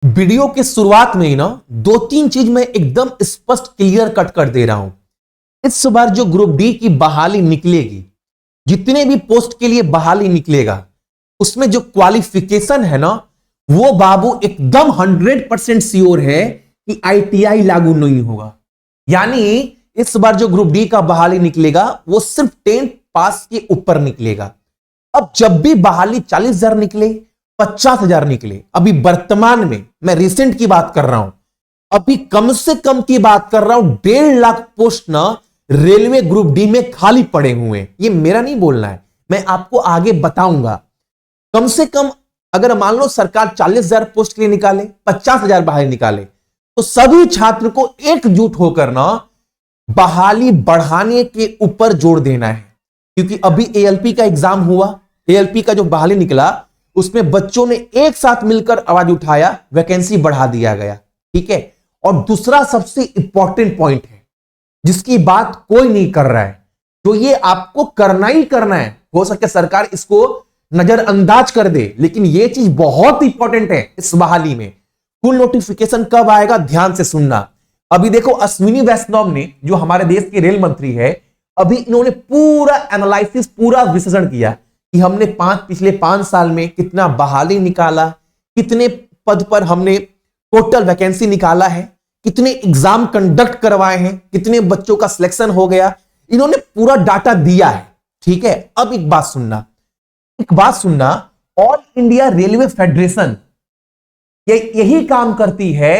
Video के शुरुआत में ही ना दो तीन चीज मैं एकदम स्पष्ट क्लियर कट कर दे रहा हूं। इस बार जो ग्रुप डी की बहाली निकलेगी, जितने भी पोस्ट के लिए बहाली निकलेगा, उसमें जो क्वालिफिकेशन है ना, वो बाबू एकदम 100% श्योर है कि आईटीआई लागू नहीं होगा। यानी इस बार जो ग्रुप डी का बहाली निकलेगा वो सिर्फ 10th पास के ऊपर निकलेगा। अब जब भी बहाली 40,000 निकले, 50,000 निकले, अभी वर्तमान में मैं रिसेंट की बात कर रहा हूं, अभी कम से कम की बात कर रहा हूं, 1.5 लाख पोस्ट ना रेलवे ग्रुप डी में खाली पड़े हुए हैं। ये मेरा नहीं बोलना है, मैं आपको आगे बताऊंगा। कम से कम अगर मान लो सरकार 40,000 पोस्ट के लिए निकाले, 50,000 बहाली निकाले, तो सभी छात्र को एकजुट होकर ना बहाली बढ़ाने के ऊपर जोर देना है। क्योंकि अभी एएलपी का एग्जाम हुआ, एएलपी का जो बहाली निकला उसमें बच्चों ने एक साथ मिलकर आवाज उठाया, वैकेंसी बढ़ा दिया गया। ठीक है। और दूसरा सबसे इंपॉर्टेंट पॉइंट है जिसकी बात कोई नहीं कर रहा है, तो ये आपको करना ही करना है। हो सके सरकार इसको नजरअंदाज कर दे, लेकिन ये चीज बहुत इंपॉर्टेंट है। इस बहाली में फुल नोटिफिकेशन कब आएगा, ध्यान से सुनना। अभी देखो अश्विनी वैष्णव ने, जो हमारे देश के रेल मंत्री है, अभी इन्होंने पूरा एनालिसिस, पूरा विश्लेषण किया कि हमने पिछले 5 साल में कितना बहाली निकाला, कितने पद पर हमने टोटल वैकेंसी निकाला है, कितने एग्जाम कंडक्ट करवाए हैं, कितने बच्चों का सिलेक्शन हो गया। इन्होंने पूरा डाटा दिया है। ठीक है। अब एक बात सुनना, ऑल इंडिया रेलवे फेडरेशन यही काम करती है,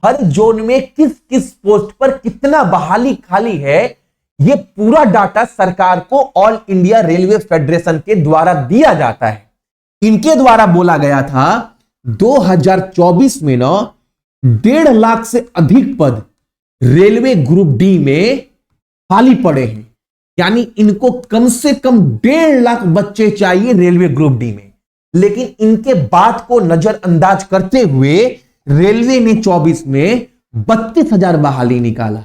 हर जोन में किस किस पोस्ट पर कितना बहाली खाली है, यह पूरा डाटा सरकार को ऑल इंडिया रेलवे फेडरेशन के द्वारा दिया जाता है। इनके द्वारा बोला गया था 2024 में ना 1.5 लाख से अधिक पद रेलवे ग्रुप डी में खाली पड़े हैं। यानी इनको कम से कम 1.5 लाख बच्चे चाहिए रेलवे ग्रुप डी में। लेकिन इनके बात को नजरअंदाज करते हुए रेलवे ने 24 में 32,000 बहाली निकाला।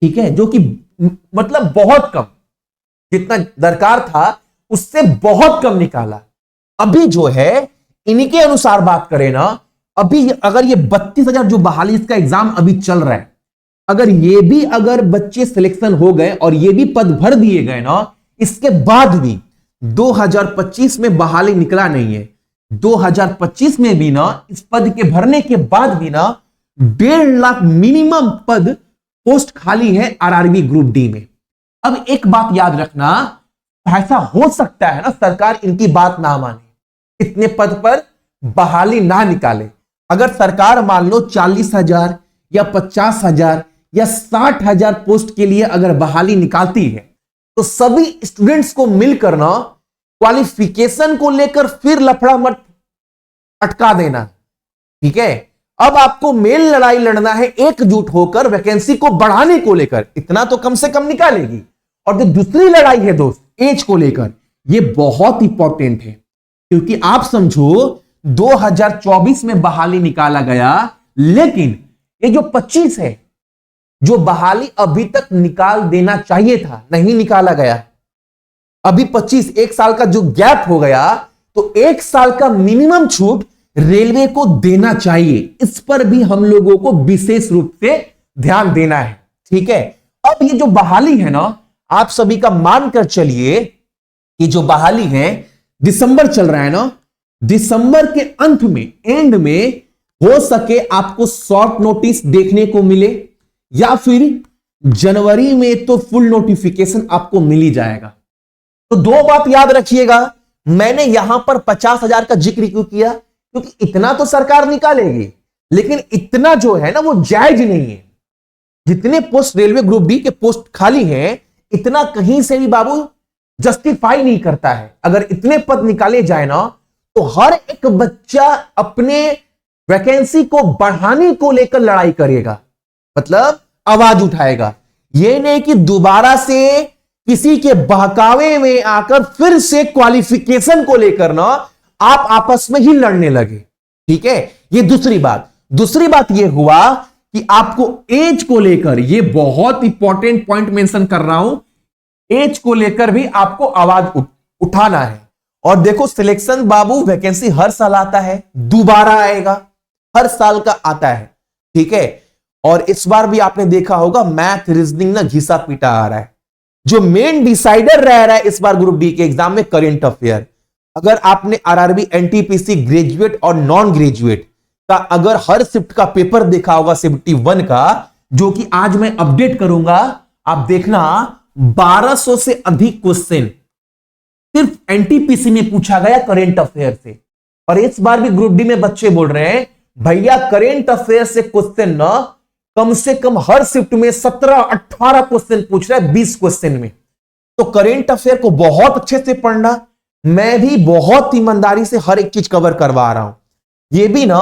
ठीक है। जो कि मतलब बहुत कम, जितना दरकार था उससे बहुत कम निकाला। अभी जो है इनके अनुसार बात करें ना, अभी अगर ये 32,000 जो बहाली, इसका एग्जाम अभी चल रहा है, अगर बच्चे सिलेक्शन हो गए और ये भी पद भर दिए गए ना, इसके बाद भी 2025 में बहाली निकला नहीं है, 2025 में भी ना इस पद के भरने के बाद भी ना 1.5 लाख मिनिमम पद पोस्ट खाली है आरआरबी ग्रुप डी में। अब एक बात याद रखना, ऐसा हो सकता है ना सरकार इनकी बात ना माने, इतने पद पर बहाली ना निकाले। अगर सरकार मान लो 40,000 या 50,000 या 60,000 पोस्ट के लिए अगर बहाली निकालती है, तो सभी स्टूडेंट्स को मिलकर ना क्वालिफिकेशन को लेकर फिर लफड़ा मत अटका देना। ठीक है। अब आपको मेन लड़ाई लड़ना है एकजुट होकर वैकेंसी को बढ़ाने को लेकर, इतना तो कम से कम निकालेगी। और जो दूसरी लड़ाई है दोस्त, एज को लेकर, यह बहुत इंपॉर्टेंट है। क्योंकि आप समझो 2024 में बहाली निकाला गया, लेकिन ये जो 25 है, जो बहाली अभी तक निकाल देना चाहिए था, नहीं निकाला गया। अभी 25, 1 साल का जो गैप हो गया, तो 1 साल का मिनिमम छूट रेलवे को देना चाहिए। इस पर भी हम लोगों को विशेष रूप से ध्यान देना है। ठीक है। अब ये जो बहाली है ना, आप सभी का मानकर चलिए कि जो बहाली है दिसंबर चल रहा है ना, दिसंबर के अंत में, एंड में हो सके आपको शॉर्ट नोटिस देखने को मिले, या फिर जनवरी में तो फुल नोटिफिकेशन आपको मिल ही जाएगा। तो दो बात याद रखिएगा, मैंने यहां पर 50,000 का जिक्र क्यों किया, क्योंकि इतना तो सरकार निकालेगी, लेकिन इतना जो है ना वो जायज नहीं है। जितने पोस्ट रेलवे ग्रुप डी के पोस्ट खाली हैं, इतना कहीं से भी बाबू जस्टिफाई नहीं करता है। अगर इतने पद निकाले जाए ना, तो हर एक बच्चा अपने वैकेंसी को बढ़ाने को लेकर लड़ाई करेगा, मतलब आवाज उठाएगा। यह नहीं कि दोबारा से किसी के बहकावे में आकर फिर से क्वालिफिकेशन को लेकर ना आप आपस में ही लड़ने लगे। ठीक है। ये दूसरी बात यह हुआ कि आपको एज को लेकर, यह बहुत इंपॉर्टेंट पॉइंट मेंशन कर रहा हूं, एज को लेकर भी आपको आवाज उठाना है। और देखो सिलेक्शन बाबू, वैकेंसी हर साल आता है, दोबारा आएगा, हर साल का आता है, ठीक है। और इस बार भी आपने देखा होगा मैथ रीजनिंग ना घिसा पीटा आ रहा है। जो मेन डिसाइडर रह रहा है इस बार ग्रुप डी के एग्जाम में करेंट अफेयर। अगर आपने आरआरबी एनटीपीसी ग्रेजुएट और नॉन ग्रेजुएट का अगर हर शिफ्ट का पेपर देखा होगा 71 का, जो कि आज मैं अपडेट करूंगा, आप देखना 1200 से अधिक क्वेश्चन सिर्फ एनटीपीसी में पूछा गया करेंट अफेयर से। और इस बार भी ग्रुप डी में बच्चे बोल रहे हैं भैया करेंट अफेयर से क्वेश्चन ना कम से कम हर शिफ्ट में 17-18 क्वेश्चन पूछ रहा है 20 क्वेश्चन में। तो करेंट अफेयर को बहुत अच्छे से पढ़ना। मैं भी बहुत ईमानदारी से हर एक चीज कवर करवा रहा हूं। ये भी ना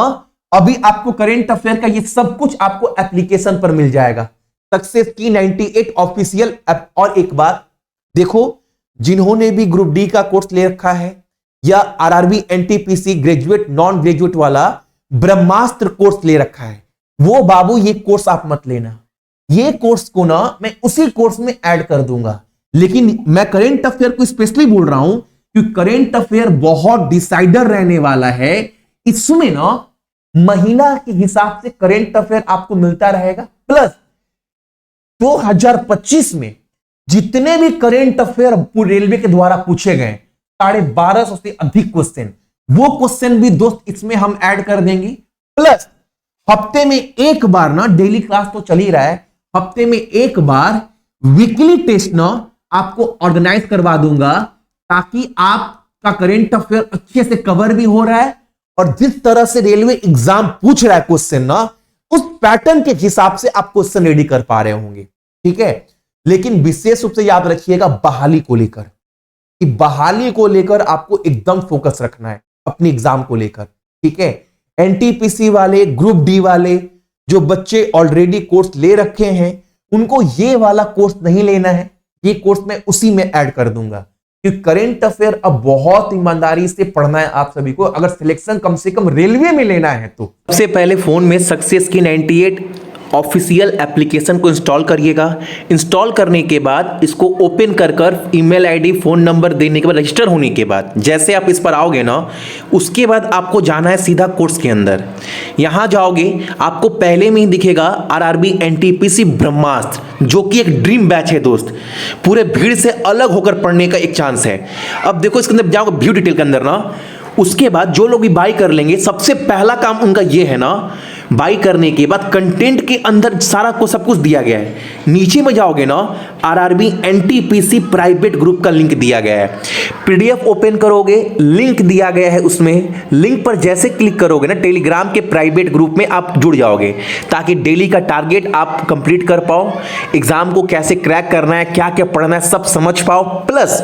अभी आपको करेंट अफेयर का ये सब कुछ आपको एप्लीकेशन पर मिल जाएगा, सक्सेस की 98 ऑफिशियल ऐप। और एक बात देखो, जिन्होंने भी ग्रुप डी का कोर्स ले रखा है या RRB NTPC graduate non graduate वाला ब्रह्मास्त्र कोर्स ले रखा है, वो बाबू ये कोर्स आप मत लेना। ये कोर्स को ना मैं उसी कोर्स में ऐड कर दूंगा। लेकिन मैं करेंट अफेयर को स्पेशली बोल रहा हूं क्योंकि करेंट अफेयर बहुत डिसाइडर रहने वाला है। इसमें ना महीना के हिसाब से करेंट अफेयर आपको मिलता रहेगा, प्लस 2025 में जितने भी करेंट अफेयर रेलवे के द्वारा पूछे गए 1250 से अधिक क्वेश्चन, वो क्वेश्चन भी दोस्त इसमें हम ऐड कर देंगे। प्लस हफ्ते में एक बार ना, डेली क्लास तो चल ही रहा है, हफ्ते में एक बार वीकली टेस्ट ना आपको ऑर्गेनाइज करवा दूंगा, ताकि आपका करेंट अफेयर अच्छे से कवर भी हो रहा है और जिस तरह से रेलवे एग्जाम पूछ रहा है क्वेश्चन ना, उस पैटर्न के हिसाब से आप क्वेश्चन रेडी कर पा रहे होंगे, ठीक है। लेकिन विशेष रूप से याद रखिएगा बहाली को लेकर, कि बहाली को लेकर आपको एकदम फोकस रखना है अपनी एग्जाम को लेकर, ठीक है। एनटीपीसी वाले, ग्रुप डी वाले जो बच्चे ऑलरेडी कोर्स ले रखे हैं, उनको ये वाला कोर्स नहीं लेना है। ये कोर्स मैं उसी में ऐड कर दूंगा, क्योंकि करेंट अफेयर अब बहुत ईमानदारी से पढ़ना है आप सभी को, अगर सिलेक्शन कम से कम रेलवे में लेना है तो। सबसे पहले फोन में सक्सेस की 98 ऑफिशियल एप्लीकेशन को इंस्टॉल करिएगा। इंस्टॉल करने के बाद इसको ओपन कर ईमेल आईडी, फोन नंबर देने के बाद, रजिस्टर होने के बाद जैसे आप इस पर आओगे ना, उसके बाद आपको जाना है सीधा कोर्स के अंदर। यहाँ जाओगे, आपको पहले में ही दिखेगा आरआरबी एनटीपीसी ब्रह्मास्त्र, जो कि एक ड्रीम बैच है दोस्त। पूरे भीड़ से अलग होकर पढ़ने का एक चांस है। अब देखो इसके अंदर जाओगे व्यू डिटेल के अंदर ना, उसके बाद जो लोग भी बाई कर लेंगे, सबसे पहला काम उनका ये है ना, बाई करने के बाद कंटेंट के अंदर सारा को सब कुछ दिया गया है। नीचे में जाओगे ना, आरआरबी एनटीपीसी प्राइवेट ग्रुप का लिंक दिया गया है। पीडीएफ ओपन करोगे, लिंक दिया गया है उसमें। लिंक पर जैसे क्लिक करोगे ना, टेलीग्राम के प्राइवेट ग्रुप में आप जुड़ जाओगे, ताकि डेली का टारगेट आप कंप्लीट कर पाओ, एग्जाम को कैसे क्रैक करना है, क्या क्या पढ़ना है, सब समझ पाओ। प्लस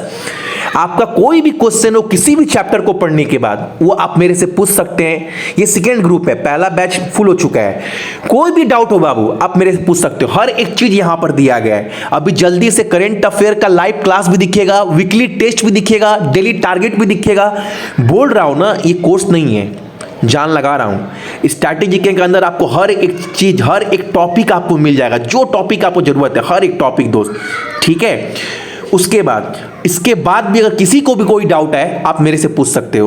आपका कोई भी क्वेश्चन हो किसी भी चैप्टर को पढ़ने के बाद, वो आप मेरे से पूछ सकते हैं। ये सेकेंड ग्रुप है, पहला बैच फुल हो चुका है। कोई भी डाउट हो बाबू, आप मेरे से पूछ सकते हो। हर एक चीज यहां पर दिया गया है। अभी जल्दी से करंट अफेयर का लाइव क्लास भी दिखेगा, वीकली टेस्ट भी दिखेगा, डेली टारगेट भी दिखेगा। बोल रहा हूं ना, ये कोर्स नहीं है, जान लगा रहा हूं। स्ट्रैटेजी के अंदर आपको हर एक चीज, हर एक टॉपिक आपको मिल जाएगा, जो टॉपिक आपको जरूरत है, हर एक टॉपिक दोस्त, ठीक है। उसके बाद, इसके बाद भी अगर किसी को भी कोई डाउट है, आप मेरे से पूछ सकते हो।